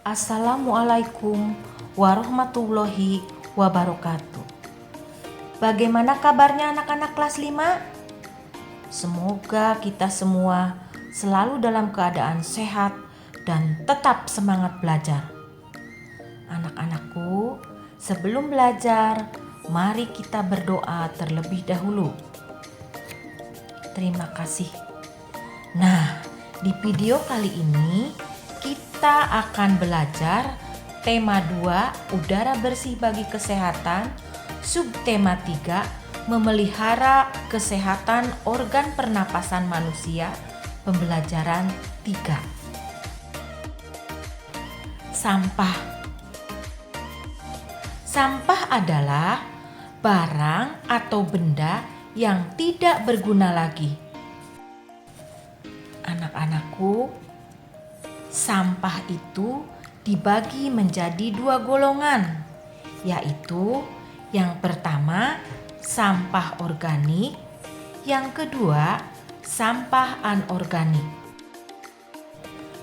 Assalamualaikum warahmatullahi wabarakatuh. Bagaimana kabarnya anak-anak kelas 5? Semoga kita semua selalu dalam keadaan sehat dan tetap semangat belajar. Anak-anakku, sebelum belajar, mari kita berdoa terlebih dahulu. Terima kasih. Nah, di video kali ini kita akan belajar tema 2, udara bersih bagi kesehatan, subtema 3, memelihara kesehatan organ pernapasan manusia, pembelajaran 3. Sampah. Sampah adalah barang atau benda yang tidak berguna lagi. Anak-anakku, sampah itu dibagi menjadi 2 golongan, yaitu yang pertama sampah organik, yang kedua sampah anorganik.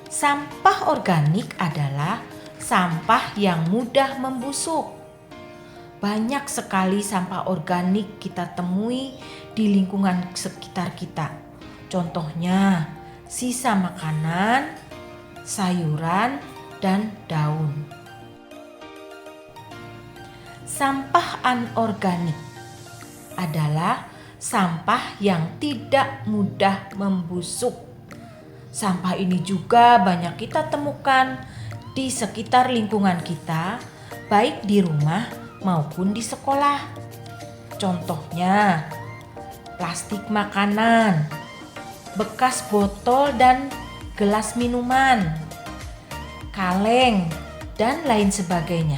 Sampah organik adalah sampah yang mudah membusuk. Banyak sekali sampah organik kita temui di lingkungan sekitar kita. Contohnya sisa makanan, sayuran, dan daun. Sampah anorganik adalah sampah yang tidak mudah membusuk. Sampah ini juga banyak kita temukan di sekitar lingkungan kita, baik di rumah maupun di sekolah. Contohnya, plastik makanan, bekas botol dan gelas minuman, kaleng, dan lain sebagainya.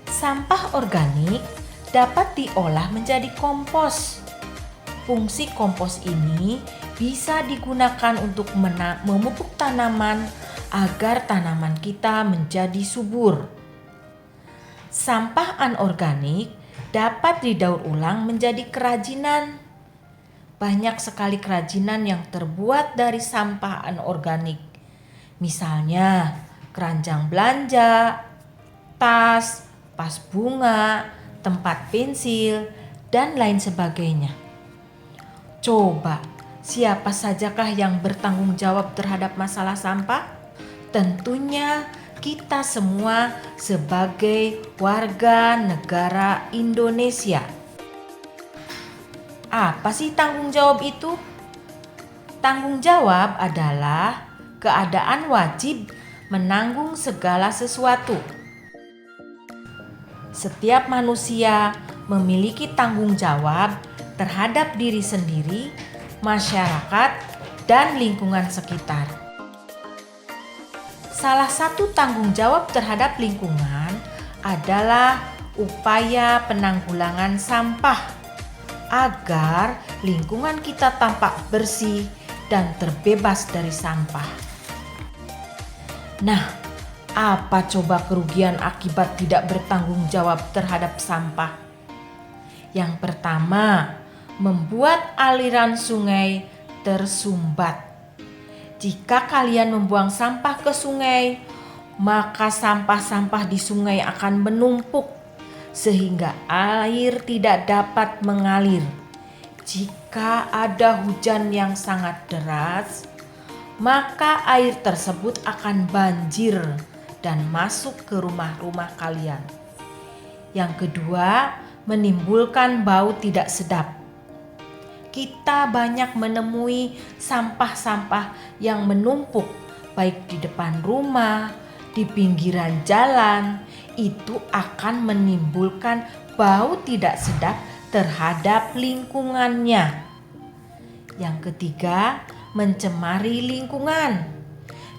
Sampah organik dapat diolah menjadi kompos. Fungsi kompos ini bisa digunakan untuk memupuk tanaman agar tanaman kita menjadi subur. Sampah anorganik dapat didaur ulang menjadi kerajinan. Banyak sekali kerajinan yang terbuat dari sampah anorganik. Misalnya keranjang belanja, tas, vas bunga, tempat pensil, dan lain sebagainya. Coba, siapa sajakah yang bertanggung jawab terhadap masalah sampah? Tentunya kita semua sebagai warga negara Indonesia. Apa sih tanggung jawab itu? Tanggung jawab adalah keadaan wajib menanggung segala sesuatu. Setiap manusia memiliki tanggung jawab terhadap diri sendiri, masyarakat, dan lingkungan sekitar. Salah satu tanggung jawab terhadap lingkungan adalah upaya penanggulangan sampah agar lingkungan kita tampak bersih dan terbebas dari sampah. Nah, apa coba kerugian akibat tidak bertanggung jawab terhadap sampah? Yang pertama, membuat aliran sungai tersumbat. Jika kalian membuang sampah ke sungai, maka sampah-sampah di sungai akan menumpuk sehingga air tidak dapat mengalir. Jika ada hujan yang sangat deras, maka air tersebut akan banjir dan masuk ke rumah-rumah kalian. Yang kedua, menimbulkan bau tidak sedap. Kita banyak menemui sampah-sampah yang menumpuk baik di depan rumah, di pinggiran jalan. Itu akan menimbulkan bau tidak sedap terhadap lingkungannya. Yang ketiga, mencemari lingkungan.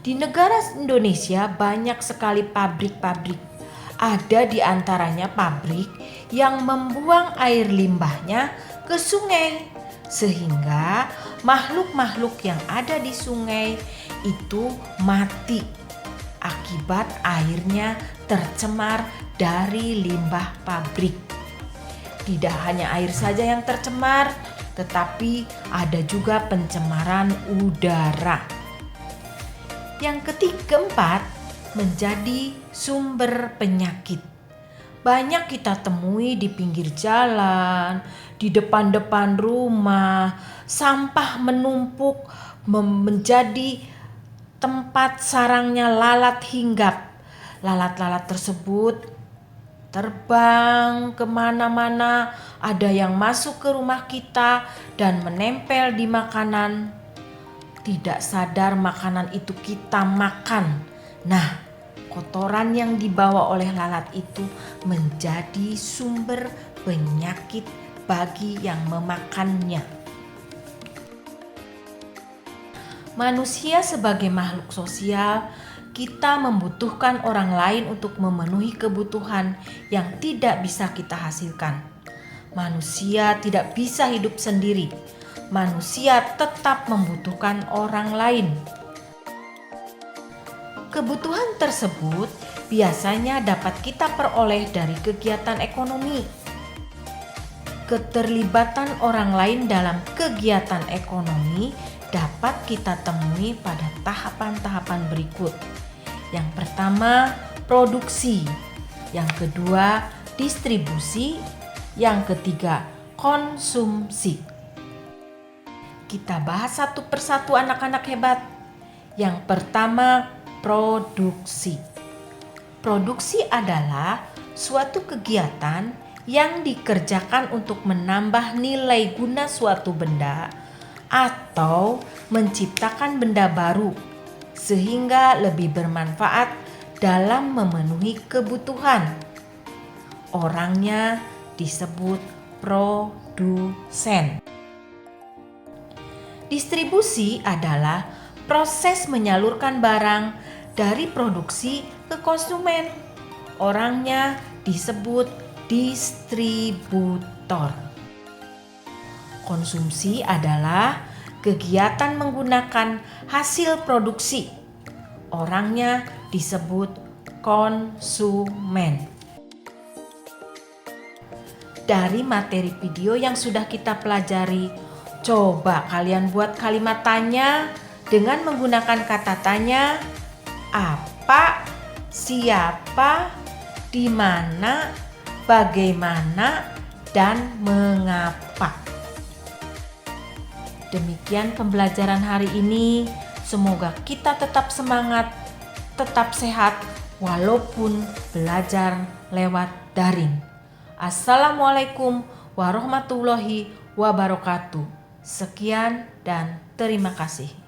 Di negara Indonesia banyak sekali pabrik-pabrik. Ada di antaranya pabrik yang membuang air limbahnya ke sungai, sehingga makhluk-makhluk yang ada di sungai itu mati akibat airnya tercemar dari limbah pabrik. Tidak hanya air saja yang tercemar, tetapi ada juga pencemaran udara. Yang keempat, menjadi sumber penyakit. Banyak kita temui di pinggir jalan, di depan-depan rumah, sampah menumpuk menjadi tempat sarangnya lalat hinggap. Lalat-lalat tersebut terbang kemana-mana, ada yang masuk ke rumah kita dan menempel di makanan. Tidak sadar makanan itu kita makan. Nah, kotoran yang dibawa oleh lalat itu menjadi sumber penyakit bagi yang memakannya. Manusia sebagai makhluk sosial, kita membutuhkan orang lain untuk memenuhi kebutuhan yang tidak bisa kita hasilkan. Manusia tidak bisa hidup sendiri. Manusia tetap membutuhkan orang lain. Kebutuhan tersebut biasanya dapat kita peroleh dari kegiatan ekonomi. Keterlibatan orang lain dalam kegiatan ekonomi dapat kita temui pada tahapan-tahapan berikut. Yang pertama, produksi. Yang kedua, distribusi. Yang ketiga, konsumsi. Kita bahas satu persatu anak-anak hebat. Yang pertama, produksi. Produksi adalah suatu kegiatan yang dikerjakan untuk menambah nilai guna suatu benda atau menciptakan benda baru sehingga lebih bermanfaat dalam memenuhi kebutuhan. Orangnya disebut produsen. Distribusi adalah proses menyalurkan barang dari produksi ke konsumen. Orangnya disebut distributor. Konsumsi adalah kegiatan menggunakan hasil produksi. Orangnya disebut konsumen. Dari materi video yang sudah kita pelajari, coba kalian buat kalimat tanya dengan menggunakan kata tanya apa, siapa, di mana, bagaimana, dan mengapa. Demikian pembelajaran hari ini. Semoga kita tetap semangat, tetap sehat, walaupun belajar lewat daring. Assalamualaikum warahmatullahi wabarakatuh. Sekian dan terima kasih.